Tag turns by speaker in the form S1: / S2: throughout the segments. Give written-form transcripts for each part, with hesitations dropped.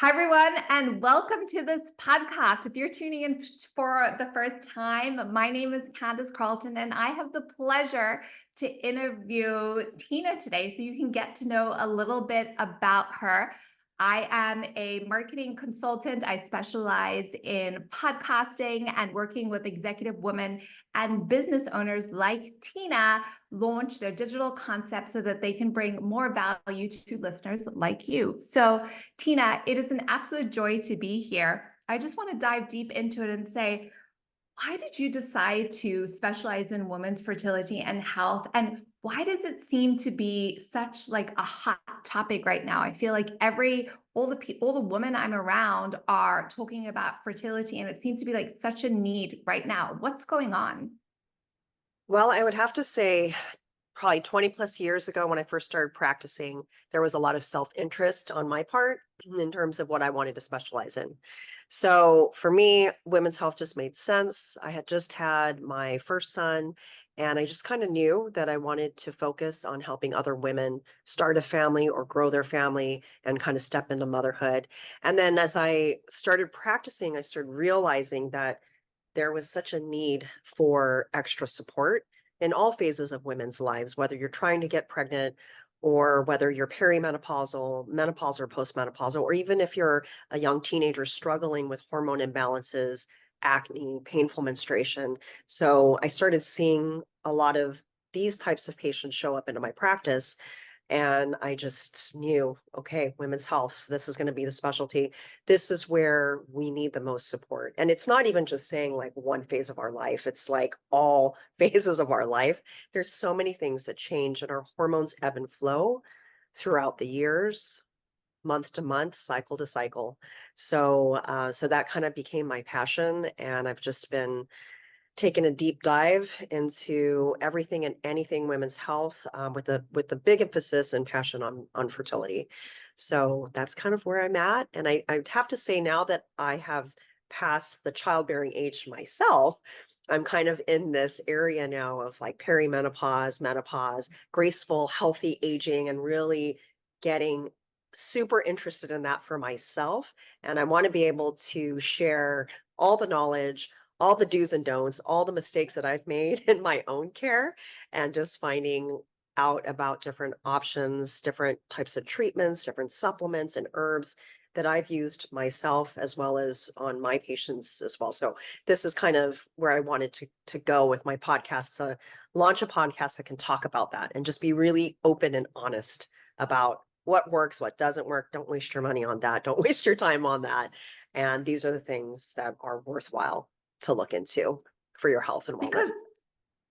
S1: Hi, everyone, and welcome to this podcast. If you're tuning in for the first time, my name is Candice Carlton, and I have the pleasure to interview Tina today so you can get to know a little bit about her. I am a marketing consultant. I specialize in podcasting and working with executive women and business owners like Tina launch their digital concepts so that they can bring more value to listeners like you. So, Tina, it is an absolute joy to be here. I just want to dive deep into it and say, why did you decide to specialize in women's fertility and health? And why does it seem to be such like a hot topic right now? I feel like all the women I'm around are talking about fertility, and it seems to be like such a need right now. What's going on?
S2: Well, I would have to say probably 20 plus years ago when I first started practicing, there was a lot of self-interest on my part in terms of what I wanted to specialize in. So for me, women's health just made sense. I had just had my first son, and I just kind of knew that I wanted to focus on helping other women start a family or grow their family and kind of step into motherhood. And then as I started practicing, I started realizing that there was such a need for extra support in all phases of women's lives, whether you're trying to get pregnant or whether you're perimenopausal, menopausal, or postmenopausal, or even if you're a young teenager struggling with hormone imbalances, acne, painful menstruation. So I started seeing a lot of these types of patients show up into my practice. And I just knew, okay, women's health, this is going to be the specialty. This is where we need the most support. And it's not even just saying like one phase of our life, it's like all phases of our life. There's so many things that change, and our hormones ebb and flow throughout the years, month to month, cycle to cycle. So that kind of became my passion. And I've just been taken a deep dive into everything and anything women's health, with the big emphasis and passion on fertility. So that's kind of where I'm at. And I'd have to say now that I have passed the childbearing age myself, I'm kind of in this area now of like perimenopause, menopause, graceful, healthy aging, and really getting super interested in that for myself. And I want to be able to share all the knowledge, all the do's and don'ts, all the mistakes that I've made in my own care, and just finding out about different options, different types of treatments, different supplements and herbs that I've used myself as well as on my patients as well. So this is kind of where I wanted to go with my podcast, to launch a podcast that can talk about that and just be really open and honest about what works, what doesn't work. Don't waste your money on that. Don't waste your time on that. And these are the things that are worthwhile to look into for your health and wellness.
S1: Because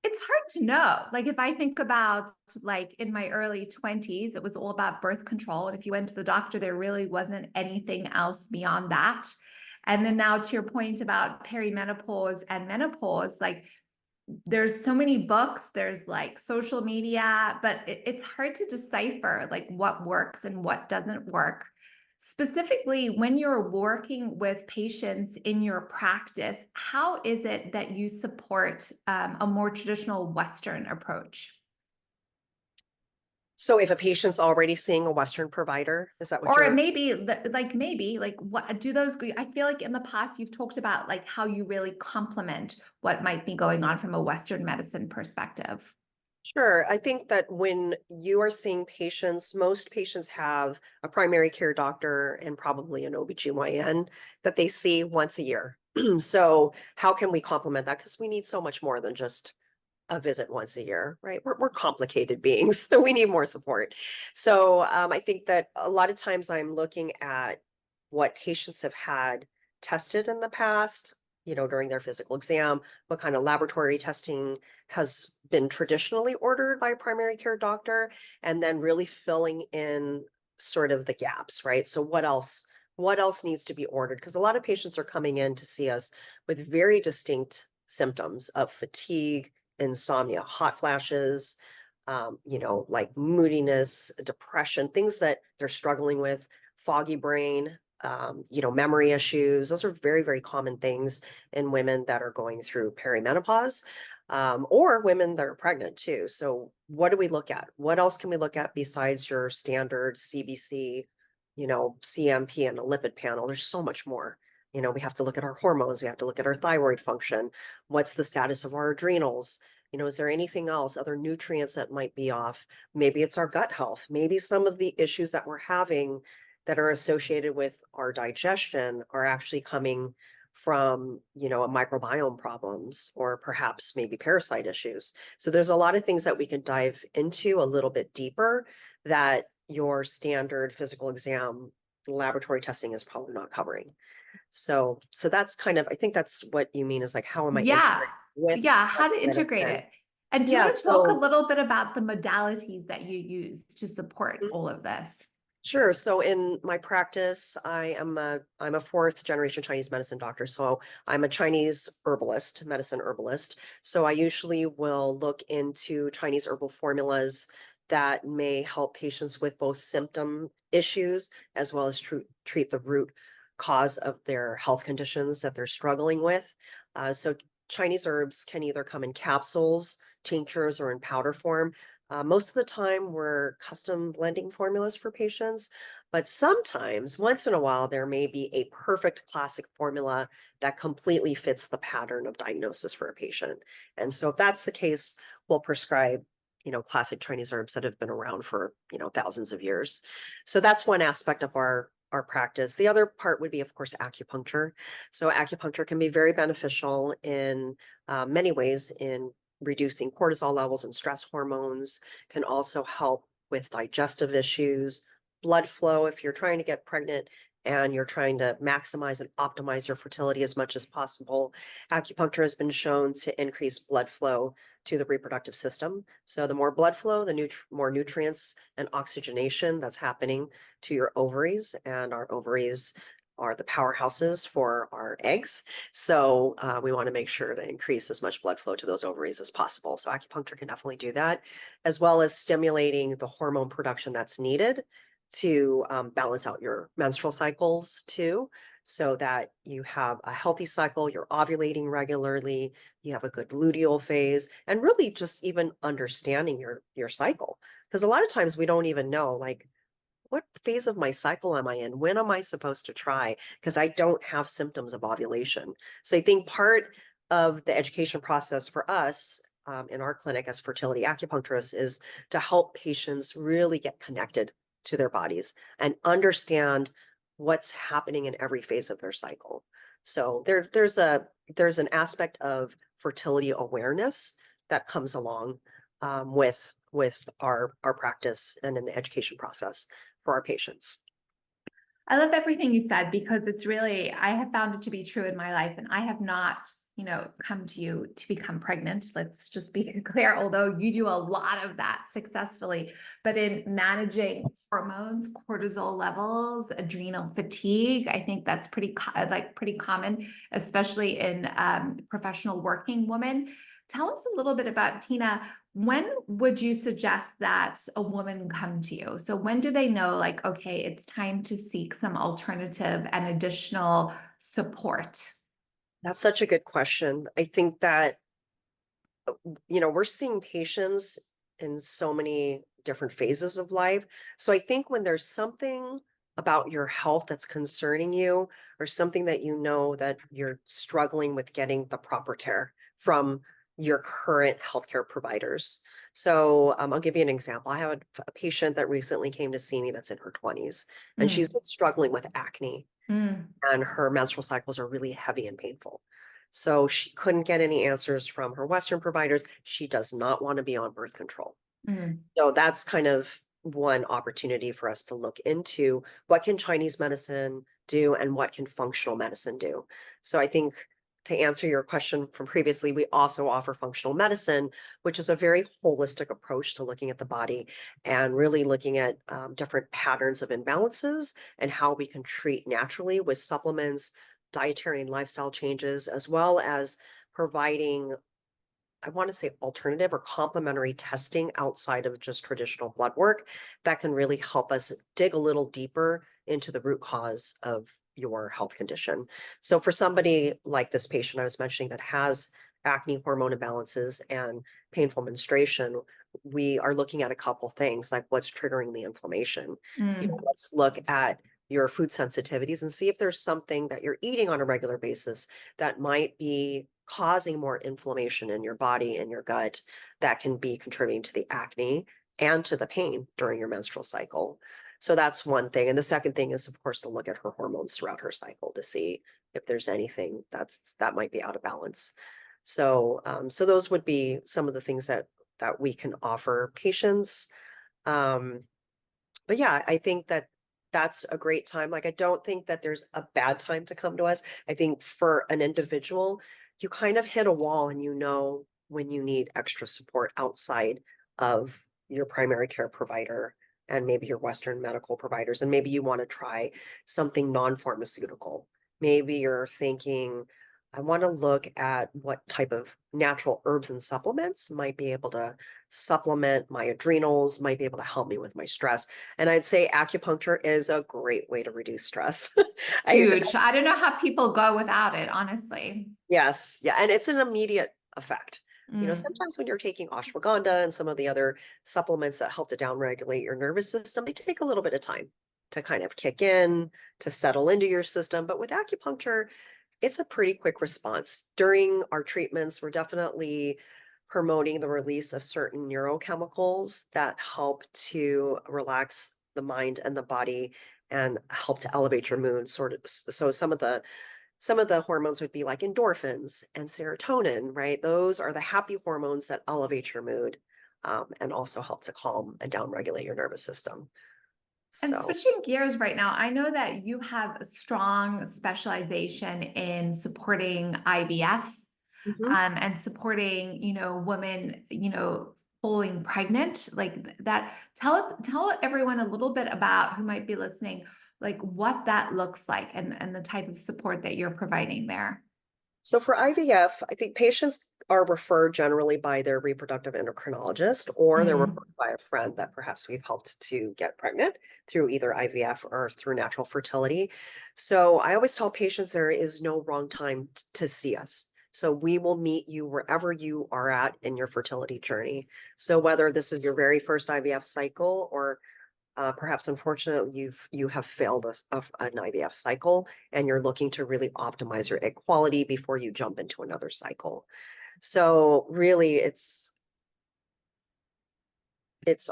S1: it's hard to know. Like if I think about like in my early 20s, it was all about birth control. And if you went to the doctor, there really wasn't anything else beyond that. And then now to your point about perimenopause and menopause, like there's so many books, there's like social media, but it's hard to decipher like what works and what doesn't work. Specifically, when you're working with patients in your practice, how is it that you support a more traditional Western approach?
S2: So if a patient's already seeing a Western provider, is that what
S1: Or
S2: you're?
S1: maybe like what do those I feel like in the past you've talked about like how you really complement what might be going on from a Western medicine perspective.
S2: Sure. I think that when you are seeing patients, most patients have a primary care doctor and probably an OBGYN that they see once a year. So how can we complement that? Because we need so much more than just a visit once a year, right? We're complicated beings, so we need more support. So I think that a lot of times I'm looking at what patients have had tested in the past, during their physical exam, what kind of laboratory testing has been traditionally ordered by a primary care doctor, and then really filling in sort of the gaps, right? So what else needs to be ordered? Because a lot of patients are coming in to see us with very distinct symptoms of fatigue, insomnia, hot flashes, like moodiness, depression, things that they're struggling with, foggy brain, memory issues. Those are very, very common things in women that are going through perimenopause, or women that are pregnant too. So what do we look at? What else can we look at besides your standard CBC, CMP and a lipid panel. There's so much more. We have to look at our hormones. We have to look at our thyroid function. What's the status of our adrenals? Is there anything else, other nutrients that might be off? Maybe it's our gut health. Maybe some of the issues that we're having that are associated with our digestion are actually coming from, a microbiome problems or perhaps maybe parasite issues. So there's a lot of things that we can dive into a little bit deeper that your standard physical exam laboratory testing is probably not covering. So that's kind of, I think that's what you mean is like, how am I
S1: Yeah.
S2: integrating with
S1: Yeah. How to integrate
S2: medicine?
S1: it. And do you
S2: Yeah,
S1: want to talk a
S2: so
S1: little bit about the modalities that you use to support
S2: mm,
S1: all of this?
S2: sure. So in my practice, I'm a fourth generation Chinese medicine doctor. So I'm a Chinese herbalist, medicine herbalist. So I usually will look into Chinese herbal formulas that may help patients with both symptom issues as well as treat the root cause of their health conditions that they're struggling with. So Chinese herbs can either come in capsules, tinctures, or in powder form. Most of the time, we're custom blending formulas for patients, but sometimes, once in a while, there may be a perfect classic formula that completely fits the pattern of diagnosis for a patient. And so, if that's the case, we'll prescribe, classic Chinese herbs that have been around for, thousands of years. So that's one aspect of our practice. The other part would be, of course, acupuncture. So acupuncture can be very beneficial in many ways in reducing cortisol levels and stress hormones, can also help with digestive issues, blood flow if you're trying to get pregnant and you're trying to maximize and optimize your fertility as much as possible. Acupuncture has been shown to increase blood flow to the reproductive system. So the more blood flow, the more nutrients and oxygenation that's happening to your ovaries, and our ovaries are the powerhouses for our eggs. So we want to make sure to increase as much blood flow to those ovaries as possible. So acupuncture can definitely do that, as well as stimulating the hormone production that's needed to balance out your menstrual cycles too, so that you have a healthy cycle, you're ovulating regularly, you have a good luteal phase, and really just even understanding your cycle. Because a lot of times we don't even know, like, what phase of my cycle am I in? When am I supposed to try? Because I don't have symptoms of ovulation. So I think part of the education process for us in our clinic as fertility acupuncturists is to help patients really get connected to their bodies and understand what's happening in every phase of their cycle. So there's an aspect of fertility awareness that comes along with our practice and in the education process for our patients.
S1: I love everything you said because it's really, I have found it to be true in my life, and I have not, come to you to become pregnant. Let's just be clear, although you do a lot of that successfully, but in managing hormones, cortisol levels, adrenal fatigue, I think that's pretty common, especially in professional working women. Tell us a little bit about, Tina, when would you suggest that a woman come to you? So when do they know, like, okay, it's time to seek some alternative and additional support?
S2: That's such a good question. I think that, we're seeing patients in so many different phases of life. So I think when there's something about your health that's concerning you, or something that that you're struggling with getting the proper care from your current healthcare providers. So I'll give you an example. I have a patient that recently came to see me that's in her 20s, and she's
S1: Mm,
S2: been struggling with acne,
S1: mm,
S2: and her menstrual cycles are really heavy and painful. So she couldn't get any answers from her Western providers. She does not want to be on birth control.
S1: mm.
S2: So that's kind of one opportunity for us to look into what can Chinese medicine do and what can functional medicine do. So I think to answer your question from previously, we also offer functional medicine, which is a very holistic approach to looking at the body and really looking at different patterns of imbalances and how we can treat naturally with supplements, dietary and lifestyle changes, as well as providing, I want to say, alternative or complementary testing outside of just traditional blood work that can really help us dig a little deeper into the root cause of your health condition. So for somebody like this patient I was mentioning that has acne, hormone imbalances, and painful menstruation, we are looking at a couple things like what's triggering the inflammation.
S1: Mm.
S2: Let's look at your food sensitivities and see if there's something that you're eating on a regular basis that might be causing more inflammation in your body and your gut that can be contributing to the acne and to the pain during your menstrual cycle. So that's one thing. And the second thing is, of course, to look at her hormones throughout her cycle to see if there's anything that might be out of balance. So, so those would be some of the things that we can offer patients. Um, but yeah, I think that that's a great time. Like, I don't think that there's a bad time to come to us. I think for an individual, you kind of hit a wall and you know when you need extra support outside of your primary care provider and maybe your Western medical providers. And maybe you want to try something non-pharmaceutical. Maybe you're thinking, I want to look at what type of natural herbs and supplements might be able to supplement my adrenals, might be able to help me with my stress. And I'd say acupuncture is a great way to reduce stress. I,
S1: Huge. I don't know how people go without it, honestly.
S2: yes, yeah, and it's an immediate effect. You know,
S1: Mm.
S2: sometimes when you're taking ashwagandha and some of the other supplements that help to downregulate your nervous system, they take a little bit of time to kind of kick in, to settle into your system. But with acupuncture, it's a pretty quick response. During our treatments, we're definitely promoting the release of certain neurochemicals that help to relax the mind and the body and help to elevate your mood sort of. So some of the hormones would be like endorphins and serotonin, right? Those are the happy hormones that elevate your mood, and also help to calm and downregulate your nervous system.
S1: And
S2: So
S1: switching gears right now, I know that you have a strong specialization in supporting IVF,
S2: mhm.
S1: and supporting, women, falling pregnant, like that. Tell everyone a little bit about who might be listening, like what that looks like and the type of support that you're providing there.
S2: So for IVF, I think patients are referred generally by their reproductive endocrinologist, or they're
S1: Mm,
S2: referred by a friend that perhaps we've helped to get pregnant through either IVF or through natural fertility. So I always tell patients there is no wrong time to see us. So we will meet you wherever you are at in your fertility journey. So whether this is your very first IVF cycle or perhaps unfortunately you have failed an IVF cycle and you're looking to really optimize your egg quality before you jump into another cycle. So really it's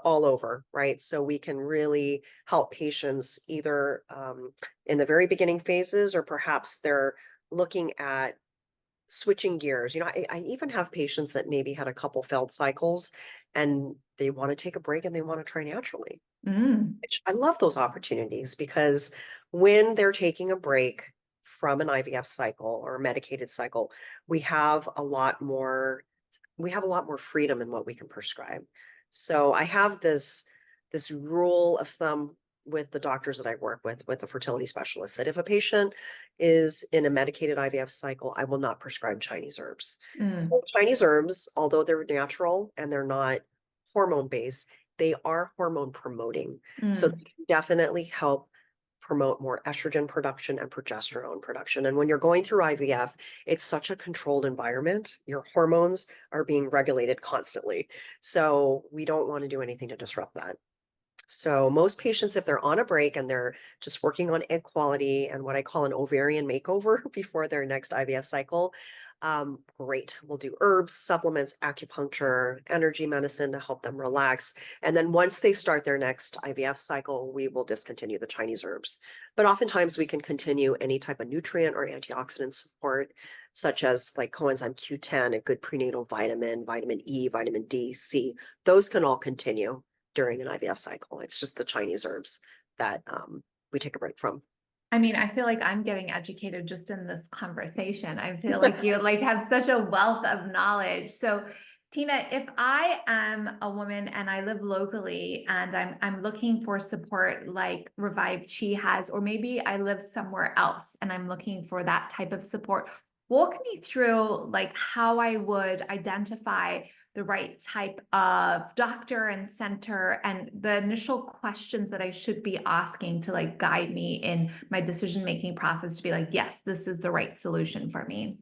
S2: all over, right? So we can really help patients either in the very beginning phases, or perhaps they're looking at switching gears. You know, I even have patients that maybe had a couple failed cycles and they want to take a break and they want to try naturally,
S1: mm,
S2: which I love those opportunities because when they're taking a break from an IVF cycle or a medicated cycle, we have a lot more we have a lot more freedom in what we can prescribe. So I have this rule of thumb with the doctors that I work with the fertility specialists, that if a patient is in a medicated IVF cycle, I will not prescribe Chinese herbs.
S1: mm,
S2: So Chinese herbs, although they're natural and they're not hormone based, they are hormone promoting. So they
S1: mm.
S2: can definitely help promote more estrogen production and progesterone production. And when you're going through IVF, it's such a controlled environment. Your hormones are being regulated constantly. So we don't want to do anything to disrupt that. So most patients, if they're on a break and they're just working on egg quality and what I call an ovarian makeover before their next IVF cycle, great. We'll do herbs, supplements, acupuncture, energy medicine to help them relax. And then once they start their next IVF cycle, we will discontinue the Chinese herbs. But oftentimes we can continue any type of nutrient or antioxidant support, such as like coenzyme Q10, a good prenatal vitamin, vitamin E, vitamin D, C. Those can all continue during an IVF cycle. It's just the Chinese herbs that we take a break from.
S1: I mean, I feel like I'm getting educated just in this conversation. I feel like you like have such a wealth of knowledge. So, Tina, if I am a woman and I live locally and I'm looking for support like Revive Chi has, or maybe I live somewhere else and I'm looking for that type of support, walk me through like how I would identify the right type of doctor and center and the initial questions that I should be asking to like guide me in my decision making process to be like, yes, this is the right solution for me.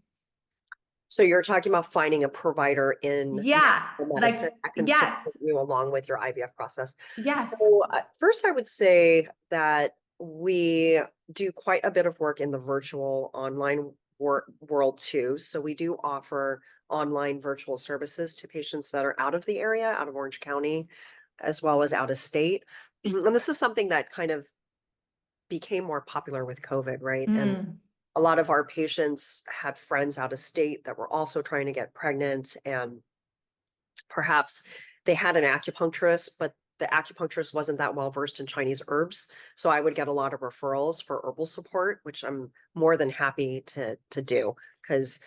S2: So you're talking about finding a provider in
S1: Yeah,
S2: natural medicine
S1: like
S2: that can support
S1: yes,
S2: you along with your IVF process.
S1: yes.
S2: So first, I would say that We do quite a bit of work in the virtual online world too. So we do offer online virtual services to patients that are out of the area, out of Orange County, as well as out of state. And this is something that kind of became more popular with COVID, right? And
S1: Mm,
S2: a lot of our patients had friends out of state that were also trying to get pregnant, and perhaps they had an acupuncturist, but the acupuncturist wasn't that well versed in Chinese herbs. So I would get a lot of referrals for herbal support, which I'm more than happy to do, because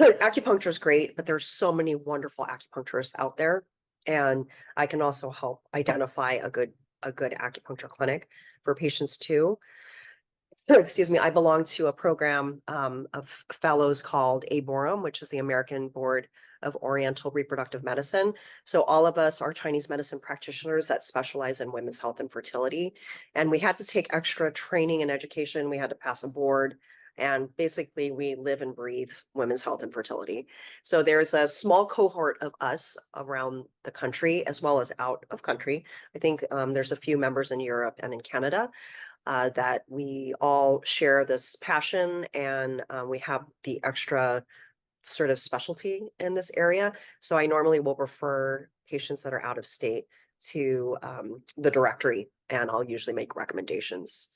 S2: acupuncture is great, but there's so many wonderful acupuncturists out there. And I can also help identify a good acupuncture clinic for patients too. Excuse me, I belong to a program of fellows called ABORM, which is the American Board of Oriental Reproductive Medicine. So all of us are Chinese medicine practitioners that specialize in women's health and fertility. And we had to take extra training and education. We had to pass a board. And basically, we live and breathe women's health and fertility. So there's a small cohort of us around the country, as well as out of country. I think there's a few members in Europe and in Canada that we all share this passion, and we have the extra sort of specialty in this area. So I normally will refer patients that are out of state to the directory, and I'll usually make recommendations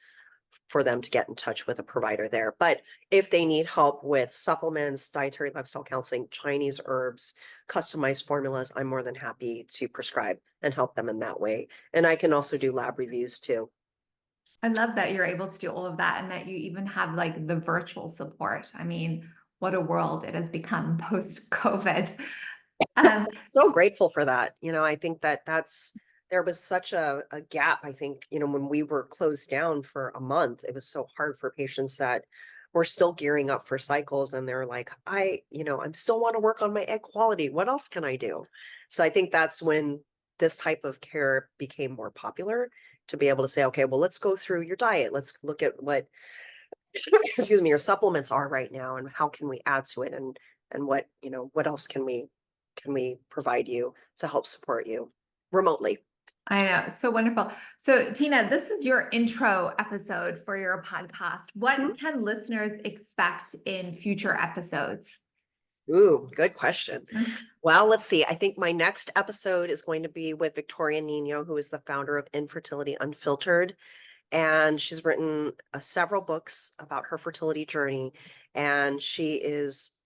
S2: for them to get in touch with a provider there. But if they need help with supplements, dietary lifestyle counseling, Chinese herbs, customized formulas, I'm more than happy to prescribe and help them in that way. And I can also do lab reviews too.
S1: I love that you're able to do all of that and that you even have like the virtual support. I mean, what a world it has become post COVID. Um,
S2: So grateful for that. I think that there was such a gap. I think, when we were closed down for a month, it was so hard for patients that were still gearing up for cycles. And they're like, I still want to work on my egg quality. What else can I do? So I think that's when this type of care became more popular, to be able to say, okay, well, let's go through your diet. Let's look at what, excuse me, your supplements are right now, and how can we add to it, and what else can we provide you to help support you remotely.
S1: I know, so wonderful. So, Tina, this is your intro episode for your podcast.
S2: Mhm.
S1: What can listeners expect in future episodes?
S2: Ooh, good question. Well, let's see. I think my next episode is going to be with Victoria Nino, who is the founder of Infertility Unfiltered. And she's written several books about her fertility journey. And she is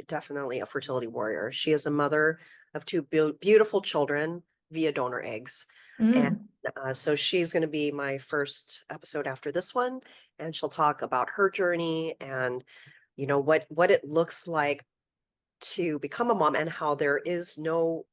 S2: definitely a fertility warrior. She is a mother of two beautiful children via donor eggs. And
S1: Mm,
S2: so she's going to be my first episode after this one. And she'll talk about her journey, and what it looks like to become a mom, and how there is no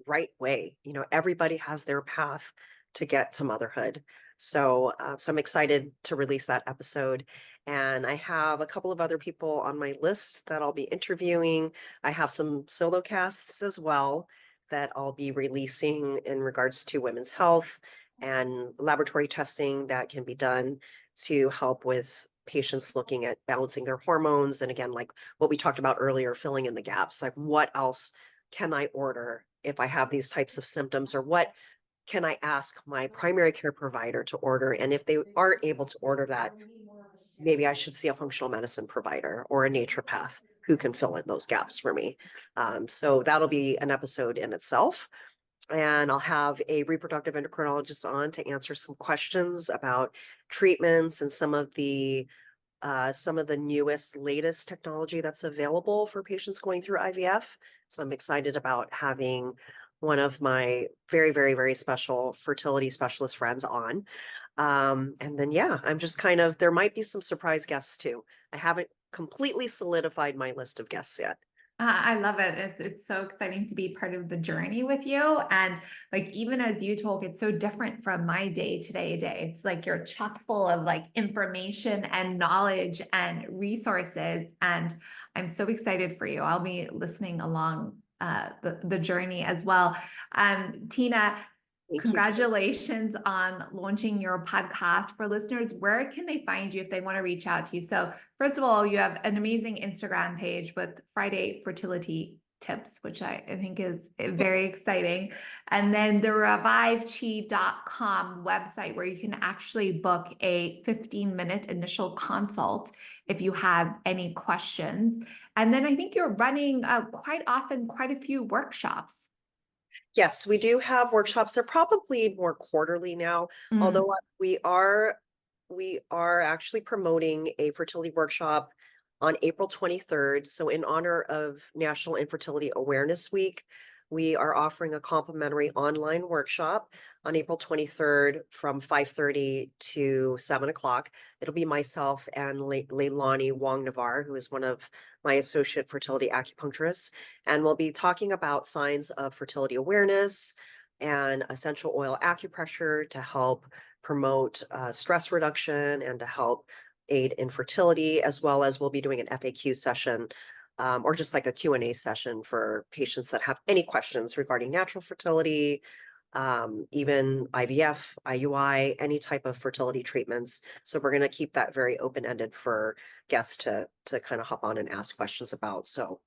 S2: right way. Everybody has their path to get to motherhood. So I'm excited to release that episode. And I have a couple of other people on my list that I'll be interviewing. I have some solo casts as well that I'll be releasing in regards to women's health and laboratory testing that can be done to help with patients looking at balancing their hormones. And again, like what we talked about earlier, filling in the gaps, like what else can I order if I have these types of symptoms, or what can I ask my primary care provider to order? And if they aren't able to order that, maybe I should see a functional medicine provider or a naturopath who can fill in those gaps for me. So that'll be an episode in itself. And I'll have a reproductive endocrinologist on to answer some questions about treatments and some of the newest, latest technology that's available for patients going through IVF. So I'm excited about having one of my very, very, very special fertility specialist friends on. And then, yeah, I'm just there might be some surprise guests too. I haven't completely solidified my list of guests yet.
S1: I love it. It's so exciting to be part of the journey with you. And like even as you talk, it's so different from my day-to-day day. It's like you're chock full of like information and knowledge and resources. And I'm so excited for you. I'll be listening along the journey as well. Tina,
S2: Thank you.
S1: congratulations on launching your podcast. For listeners, where can they find you if they want to reach out to you? So, first of all, you have an amazing Instagram page with Friday Fertility tips, which I think is very exciting. And then the revivechi.com website where you can actually book a 15-minute initial consult if you have any questions. And then I think you're running quite often quite a few workshops.
S2: Yes, we do have workshops. They're probably more quarterly now,
S1: Mm.
S2: although we are actually promoting a fertility workshop on April 23rd. So in honor of National Infertility Awareness Week, we are offering a complimentary online workshop on April 23rd from 5:30 to 7 o'clock. It'll be myself and Leilani Wong Navar, who is one of my associate fertility acupuncturists, and we'll be talking about signs of fertility awareness and essential oil acupressure to help promote stress reduction and to help aid in fertility, as well as we'll be doing an FAQ session or just like a Q&A session for patients that have any questions regarding natural fertility, even IVF, IUI, any type of fertility treatments. So we're going to keep that very open-ended for guests to kind of hop on and ask questions about. So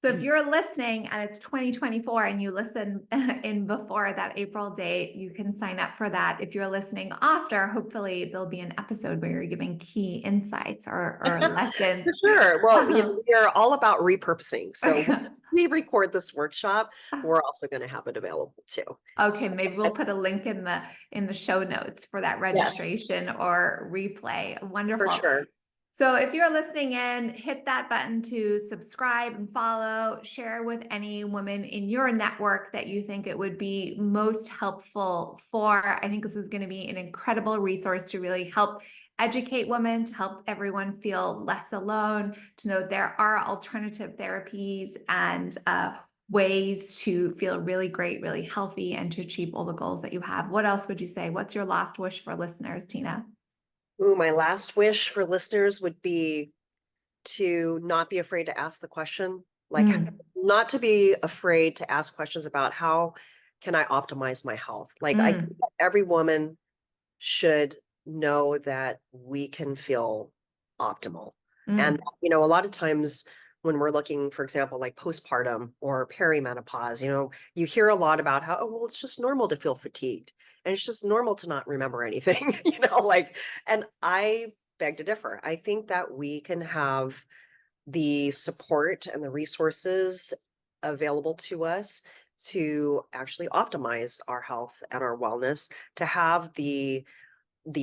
S1: So if you're listening and it's 2024 and you listen in before that April date, you can sign up for that. If you're listening after, hopefully there'll be an episode where you're giving key insights or
S2: for
S1: lessons.
S2: sure. Well,
S1: Um,
S2: we're all about repurposing. So once we record this workshop, we're also going to have it available too.
S1: Okay,
S2: So,
S1: maybe we'll put a link in the show notes for that
S2: yes,
S1: registration or replay.
S2: for
S1: Wonderful.
S2: sure.
S1: So if you're listening in, hit that button to subscribe and follow, share with any women in your network that you think it would be most helpful for. I think this is going to be an incredible resource to really help educate women, to help everyone feel less alone, to know there are alternative therapies and ways to feel really great, really healthy, and to achieve all the goals that you have. What else would you say? What's your last wish for listeners, Tina?
S2: Ooh, my last wish for listeners would be to not be afraid to ask the question, like
S1: Mm,
S2: not to be afraid to ask questions about how can I optimize my health? Like I think
S1: mm,
S2: that every woman should know that we can feel optimal. And,
S1: mm,
S2: a lot of times when we're looking, for example, like postpartum or perimenopause, you hear a lot about how, oh, well, it's just normal to feel fatigued and it's just normal to not remember anything, and I beg to differ. I think that we can have the support and the resources available to us to actually optimize our health and our wellness, to have the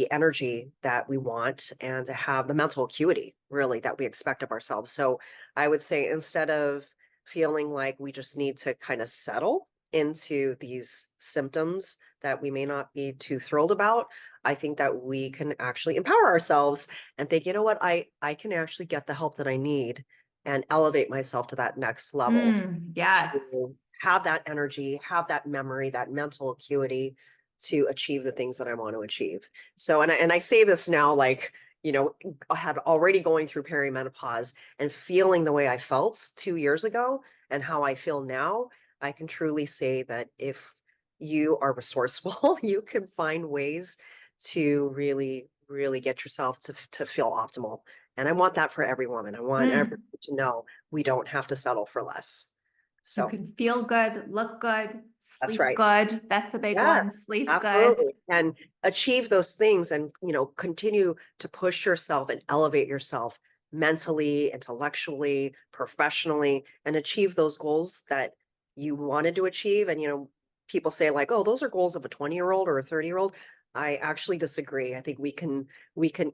S2: energy that we want and to have the mental acuity really that we expect of ourselves. So I would say instead of feeling like we just need to kind of settle into these symptoms that we may not be too thrilled about, I think that we can actually empower ourselves and think, you know what, I can actually get the help that I need and elevate myself to that next level
S1: yes.
S2: to have that energy, have that memory, that mental acuity to achieve the things that I want to achieve. So, and I say this now, like, I had already going through perimenopause and feeling the way I felt 2 years ago and how I feel now, I can truly say that if you are resourceful, you can find ways to really, really get yourself to feel optimal. And I want that for every woman. I want everyone
S1: Mm.
S2: to know we don't have to settle for less.
S1: You
S2: So
S1: can feel good, look good,
S2: that's
S1: sleep
S2: right.
S1: good. That's a big one.
S2: Yes,
S1: Sleep good.
S2: absolutely. And achieve those things and, continue to push yourself and elevate yourself mentally, intellectually, professionally, and achieve those goals that you wanted to achieve. And, people say like, oh, those are goals of a 20-year-old or a 30-year-old. I actually disagree. I think we can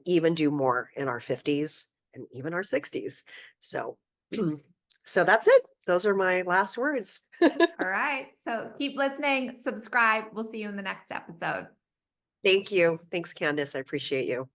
S2: even do more in our 50s and even our 60s. So so that's it. Those are my last words.
S1: All right. So keep listening, subscribe. We'll see you in the next episode.
S2: Thank you. Thanks, Candice. I appreciate you.